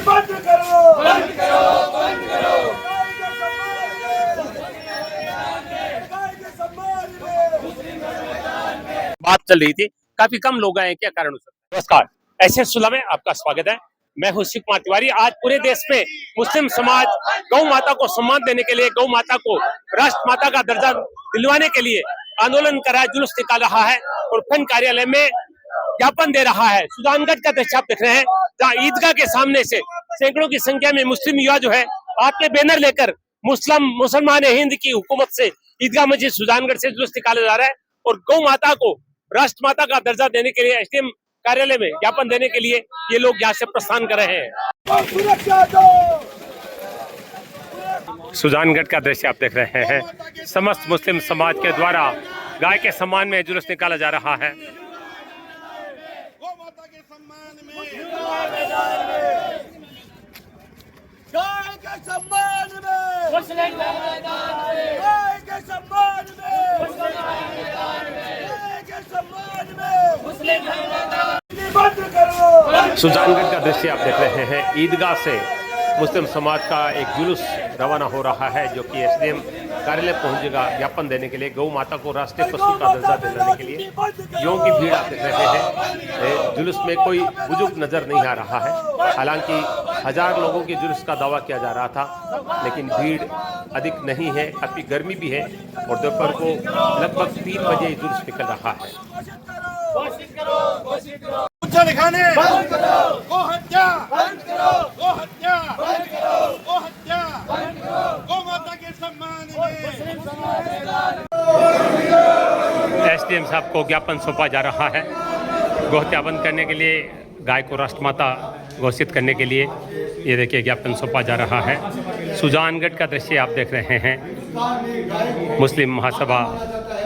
बंद करो, बंद करो, बंद करो। बात चल रही थी, काफी कम लोग आए, क्या कारण हो सकता है? नमस्कार, ऐसे सुलह में आपका स्वागत है। मैं हूं शिव कुमार तिवारी। आज पूरे देश में मुस्लिम समाज गौ माता को सम्मान देने के लिए, गौ माता को राष्ट्र माता का दर्जा दिलवाने के लिए आंदोलन कर रहा है, जुलूस निकाल रहा है और फन कार्यालय में ज्ञापन दे रहा है। सुजानगढ़ का दृश्य आप देख रहे हैं, जहाँ ईदगाह के सामने से सैकड़ों की संख्या में मुस्लिम युवा जो है हाथ में बैनर लेकर मुसलमान हिंद की हुकूमत से ईदगाह मस्जिद सुजानगढ़ से जुलूस निकाला जा रहा है और गौ माता को राष्ट्र माता का दर्जा देने के लिए एसडीएम कार्यालय में ज्ञापन देने के लिए ये लोग यहाँ से प्रस्थान कर रहे हैं। सुजानगढ़ का दृश्य आप देख रहे हैं, समस्त मुस्लिम समाज के द्वारा गाय के सम्मान में जुलूस निकाला जा रहा है। गाय के सम्मान में, मुस्लिम गाय के सम्मान में, गाय के सम्मान में, मुस्लिम बंद करो। सुजानगढ़ का दृश्य आप देख रहे हैं, ईदगाह से मुस्लिम समाज का एक जुलूस रवाना हो रहा है जो कि एसडीएम कार्यालय पहुंचेगा ज्ञापन देने के लिए, गौ माता को राष्ट्रीय पशु का दर्जा दिलाने के लिए। युवाओं की भीड़ आप देख रहे हैं। जुलूस में कोई बुजुर्ग नजर नहीं आ रहा है, हालांकि 1000 लोगों के जुलूस का दावा किया जा रहा था, लेकिन भीड़ अधिक नहीं है। काफी गर्मी भी है और दोपहर को लगभग 3 बजे जुलूस निकल रहा है। दिखाने बंद करो, गो हत्या बंद करो, गो हत्या बंद करो, गो हत्या बंद करो, गौ माता के सम्मान में। एसडीएम साहब को ज्ञापन सौंपा जा रहा है गौ हत्या बंद करने के लिए, गाय को राष्ट्रमाता घोषित करने के लिए। ये देखिए ज्ञापन सौंपा जा रहा है। सुजानगढ़ का दृश्य आप देख रहे हैं, मुस्लिम महासभा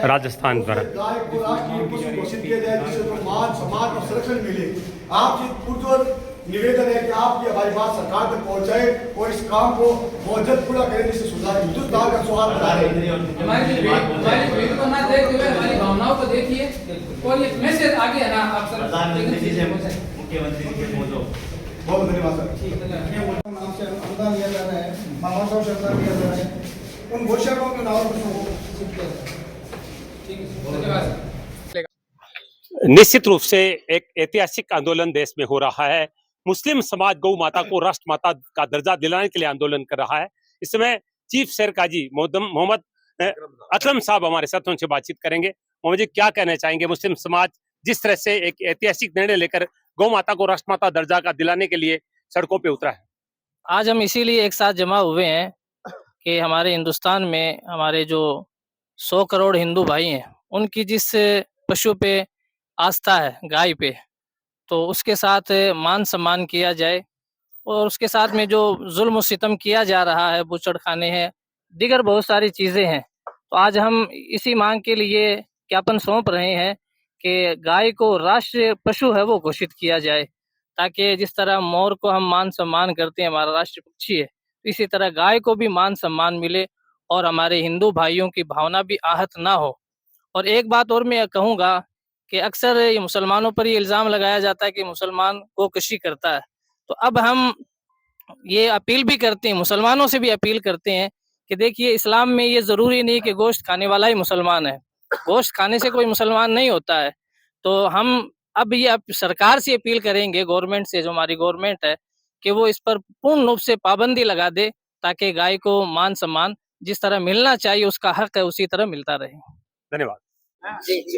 राजस्थान द्वारा। गाय को राष्ट्रीय घोषित किया जाए जिससे तो मान समाज को संरक्षण मिले। आपसे पुरजोर निवेदन है कि आप ये हमारी बात सरकार तक पहुंचाए और इस काम को बहुत जल्द पूरा करें जिससे सुधार हिंदुस्तान का सौहार्द बढ़ाए। हमारी वीडियो को ना देखते हुए हमारी भावनाओं को देखिए और ये मैसेज आगे है ना आप सर मुख्यमंत्री के पहुंचो। बहुत धन्यवाद सर। नाम से अनुदान दिया जा रहा है, मामा साहब से अनुदान दिया जा रहा है, उन घोषणाओं के नाम को निश्चित रूप से एक ऐतिहासिक आंदोलन देश में हो रहा है। मुस्लिम समाज गौ माता को राष्ट्र माता का दर्जा दिलाने के लिए आंदोलन कर रहा है। इस समय चीफ सरकाजी मोहम्मद अकरम साहब हमारे साथ, उनसे बातचीत करेंगे। मुझे क्या कहना चाहेंगे, मुस्लिम समाज जिस तरह से एक ऐतिहासिक निर्णय लेकर गौ माता को राष्ट्र माता दर्जा का दिलाने के लिए सड़कों पे उतरा है? आज हम इसीलिए एक साथ जमा हुए हैं कि हमारे हिंदुस्तान में हमारे जो 100 करोड़ हिंदू भाई हैं, उनकी जिस पशु पे आस्था है, गाय पे, तो उसके साथ मान सम्मान किया जाए और उसके साथ में जो जुल्म सितम किया जा रहा है, बूचड़खाने हैं, दीगर बहुत सारी चीज़ें हैं। तो आज हम इसी मांग के लिए ज्ञापन सौंप रहे हैं कि गाय को राष्ट्रीय पशु है वो घोषित किया जाए, ताकि जिस तरह मोर को हम मान सम्मान करते हैं, हमारा राष्ट्रीय पक्षी है, इसी तरह गाय को भी मान सम्मान मिले और हमारे हिंदू भाइयों की भावना भी आहत ना हो। और एक बात और मैं कहूँगा कि अक्सर ये मुसलमानों पर ये इल्ज़ाम लगाया जाता है कि मुसलमान गोकशी करता है। तो अब हम ये अपील भी करते हैं, मुसलमानों से भी अपील करते हैं कि देखिए, इस्लाम में ये ज़रूरी नहीं कि गोश्त खाने वाला ही मुसलमान है, गोश्त खाने से कोई मुसलमान नहीं होता है। तो हम अब ये सरकार से अपील करेंगे, गवर्नमेंट से, जो हमारी गवर्नमेंट है, कि वो इस पर पूर्ण रूप से पाबंदी लगा दे, ताकि गाय को मान सम्मान जिस तरह मिलना चाहिए, उसका हक है, उसी तरह मिलता रहे। धन्यवाद।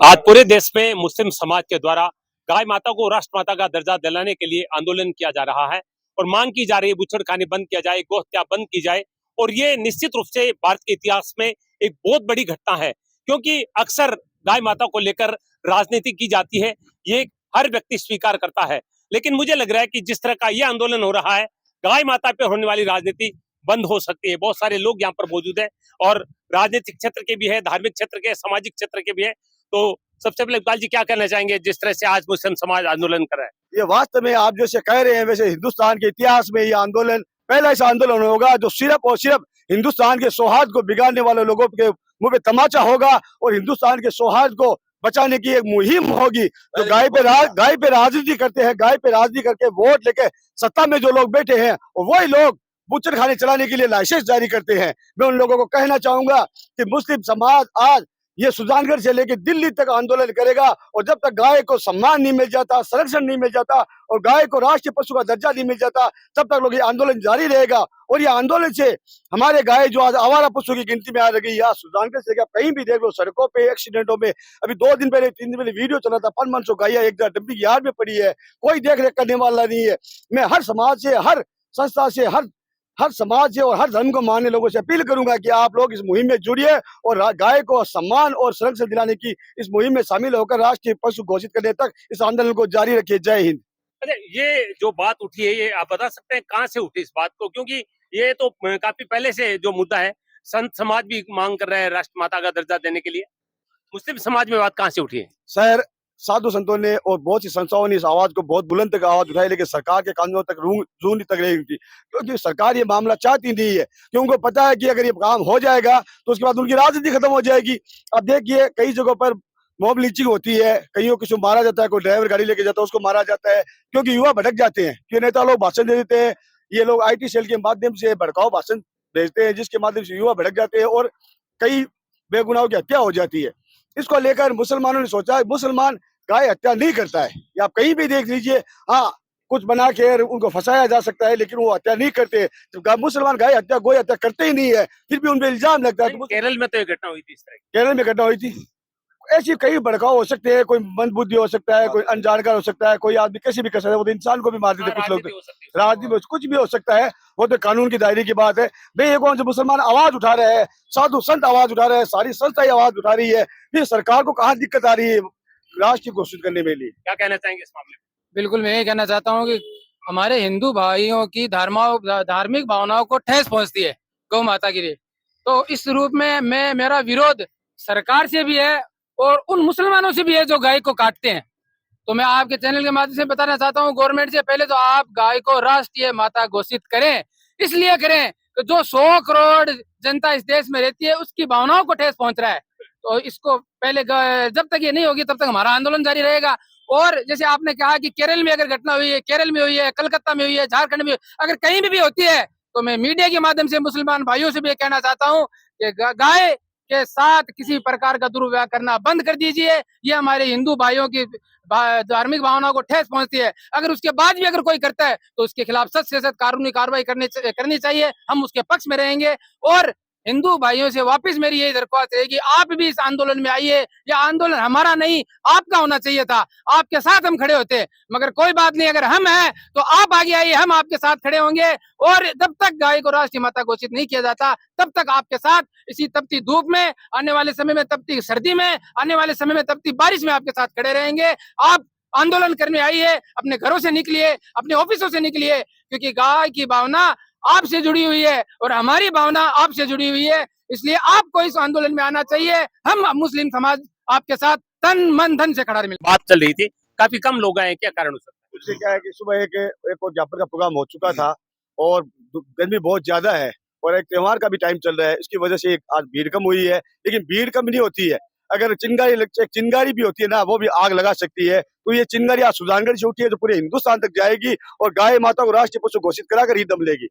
आज पूरे देश में मुस्लिम समाज के द्वारा गाय माता को राष्ट्र माता का दर्जा दिलाने के लिए आंदोलन किया जा रहा है और मांग की जा रही है बूचड़खाने बंद किया जाए, गौ हत्या बंद की जाए। और ये निश्चित रूप से भारत के इतिहास में एक बहुत बड़ी घटना है, क्योंकि अक्सर गाय माता को लेकर राजनीति की जाती है, ये हर व्यक्ति स्वीकार करता है। लेकिन मुझे लग रहा है कि जिस तरह का ये आंदोलन हो रहा है, गाय माता पे होने वाली राजनीति बंद हो सकती है। बहुत सारे लोग यहाँ पर मौजूद है और राजनीतिक क्षेत्र के भी है, धार्मिक क्षेत्र के, सामाजिक क्षेत्र के भी है। तो सबसे पहले इकबाल जी क्या कहना चाहेंगे जिस तरह से आज मुस्लिम समाज आंदोलन कर रहा है? ये वास्तव में आप जैसे कह रहे हैं, वैसे हिंदुस्तान के इतिहास में ये आंदोलन पहला ऐसा आंदोलन होगा जो सिर्फ और सिर्फ हिंदुस्तान के सौहार्द को बिगाड़ने वाले लोगों के मुंह पे तमाचा होगा और हिंदुस्तान के सौहार्द को बचाने की एक मुहिम होगी। जो गाय पे राजनीति करते हैं, गाय पे राजनीति करके वोट लेके सत्ता में जो लोग बैठे हैं वही लोग बुचर खाने चलाने के लिए लाइसेंस जारी करते हैं। मैं उन लोगों को कहना चाहूंगा कि मुस्लिम समाज आज ये सुजानगढ़ से लेकर दिल्ली तक आंदोलन करेगा, और जब तक गाय को सम्मान नहीं मिल जाता, संरक्षण नहीं मिल जाता और गाय को राष्ट्रीय पशु का दर्जा नहीं मिल जाता, तब तक लोग ये आंदोलन जारी रहेगा। और ये आंदोलन से हमारे गाय जो आज आवारा पशु की गिनती में आ रही है, सुजानगढ़ से कहीं भी देख लो, सड़कों पे एक्सीडेंटों में, अभी 2 दिन पहले 3 दिन पहले वीडियो चला था, 500 गाय एक डंपिंग यार्ड में पड़ी है, कोई देख रेख करने वाला नहीं है। मैं हर समाज से, हर संस्था से, हर समाज से और हर धर्म को मानने लोगों से अपील करूंगा कि आप लोग इस मुहिम में जुड़िए और गाय को सम्मान और संरक्षण दिलाने की इस मुहिम में शामिल होकर राष्ट्रीय पशु घोषित करने तक इस आंदोलन को जारी रखिए। जय हिंद। अच्छा, ये जो बात उठी है, ये आप बता सकते हैं कहाँ से उठी इस बात को? क्योंकि ये तो काफी पहले से जो मुद्दा है, संत समाज भी मांग कर रहा है राष्ट्रमाता का दर्जा देने के लिए। मुस्लिम समाज में बात कहाँ से उठी है? सर, साधु संतों ने और बहुत सी संस्थाओं ने इस आवाज को बहुत बुलंद तक आवाज उठाई, लेकिन सरकार के कानूनों तक जून तक नहीं उठी, क्योंकि सरकार ये मामला चाहती नहीं है, क्योंकि उनको पता है कि अगर ये काम हो जाएगा तो उसके बाद उनकी राजनीति खत्म हो जाएगी। अब देखिए, कई जगहों पर मॉब लिंचिंग होती है, कईयों किसी को मारा जाता है, कोई ड्राइवर गाड़ी लेके जाता है उसको मारा जाता है, क्योंकि युवा भटक जाते हैं, कि नेता लोग भाषण दे देते हैं, ये लोग IT सेल के माध्यम से भड़काऊ भाषण भेजते हैं, जिसके माध्यम से युवा भटक जाते हैं और कई बेगुनाहों की हत्या हो जाती है। इसको लेकर मुसलमानों ने सोचा, मुसलमान गाय हत्या नहीं करता है, या आप कहीं भी देख लीजिए, हाँ कुछ बना के उनको फंसाया जा सकता है, लेकिन वो हत्या नहीं करते। तो मुसलमान गाय हत्या, गोई हत्या करते ही नहीं है, फिर भी उन पर इल्जाम लगता है। केरल में तो ये घटना हुई थी इस तरह की। केरल में घटना हुई थी, ऐसी कई भड़काऊ हो सकते हैं, कोई मंदबुद्धि हो सकता है, कोई अनजानकार हो सकता है, कोई आदमी कैसे भी कर सकता है, वो तो इंसान को भी मार देते कुछ लोग, राजनीति में कुछ भी हो सकता है, वो तो कानून की दायरे की बात है। भाई, ये कौन से मुसलमान आवाज उठा रहे हैं, साधु संत आवाज उठा रहे हैं, सारी संस्थाएं आवाज उठा रही है, फिर सरकार को कहाँ दिक्कत आ रही है राष्ट्र घोषित करने में? लिए क्या कहना चाहेंगे इस मामले में? बिल्कुल, मैं ये कहना चाहता हूँ कि हमारे हिंदू भाइयों की धार्मिक भावनाओं को ठेस पहुंचती है गौ माता के लिए, तो इस रूप में मेरा विरोध सरकार से भी है और उन मुसलमानों से भी है जो गाय को काटते हैं। तो मैं आपके चैनल के माध्यम से बताना चाहता हूँ, गवर्नमेंट से पहले तो आप गाय को राष्ट्रीय माता घोषित करें, इसलिए करें कि जो 100 करोड़ जनता इस देश में रहती है उसकी भावनाओं को ठेस पहुंच रहा है। तो इसको पहले, जब तक ये नहीं होगी तब तक हमारा आंदोलन जारी रहेगा। और जैसे आपने कहा कि केरल में अगर घटना हुई है, केरल में हुई है, कलकत्ता में हुई है, झारखंड में, अगर कहीं भी होती है, तो मैं मीडिया के माध्यम से मुसलमान भाइयों से भी कहना चाहता हूँ कि गाय के साथ किसी प्रकार का दुर्व्यवहार करना बंद कर दीजिए। ये हमारे हिंदू भाइयों की धार्मिक भावनाओं को ठेस पहुंचती है। अगर उसके बाद भी अगर कोई करता है तो उसके खिलाफ सख्त से सख्त कानूनी कार्रवाई करनी चाहिए। हम उसके पक्ष में रहेंगे और हिंदू भाइयों से वापस मेरी यही दरख्वास्त है कि आप भी इस आंदोलन में आइए। यह आंदोलन हमारा नहीं, आपका होना चाहिए था, आपके साथ हम खड़े होते, मगर कोई बात नहीं, अगर हम हैं तो आप आगे आइए, हम आपके साथ खड़े होंगे। और जब तक गाय को राष्ट्रीय माता घोषित नहीं किया जाता तब तक आपके साथ इसी तपती धूप में, आने वाले समय में तपती सर्दी में, आने वाले समय में तपती बारिश में आपके साथ खड़े रहेंगे। आप आंदोलन करने आइए, अपने घरों से निकलिए, अपने ऑफिसों से निकलिए, क्योंकि गाय की भावना आपसे जुड़ी हुई है और हमारी भावना आपसे जुड़ी हुई है, इसलिए आपको इस आंदोलन में आना चाहिए। हम मुस्लिम समाज आपके साथ तन मन धन से खड़ा मिल। बात चल रही थी, काफी कम लोग आए, क्या कारण हो सकता है? उससे क्या है कि सुबह एक और जापर का प्रोग्राम हो चुका था और गर्मी बहुत ज्यादा है और एक त्योहार का भी टाइम चल रहा है, इसकी वजह से आज भीड़ कम हुई है। लेकिन भीड़ कम नहीं होती है, अगर चिंगारी भी होती है ना, वो भी आग लगा सकती है। तो ये चिंगारी आज सुजानगढ़ से उठी है तो पूरे हिंदुस्तान तक जाएगी और गाय माता को राष्ट्रीय पशु घोषित कराकर ही दम लेगी।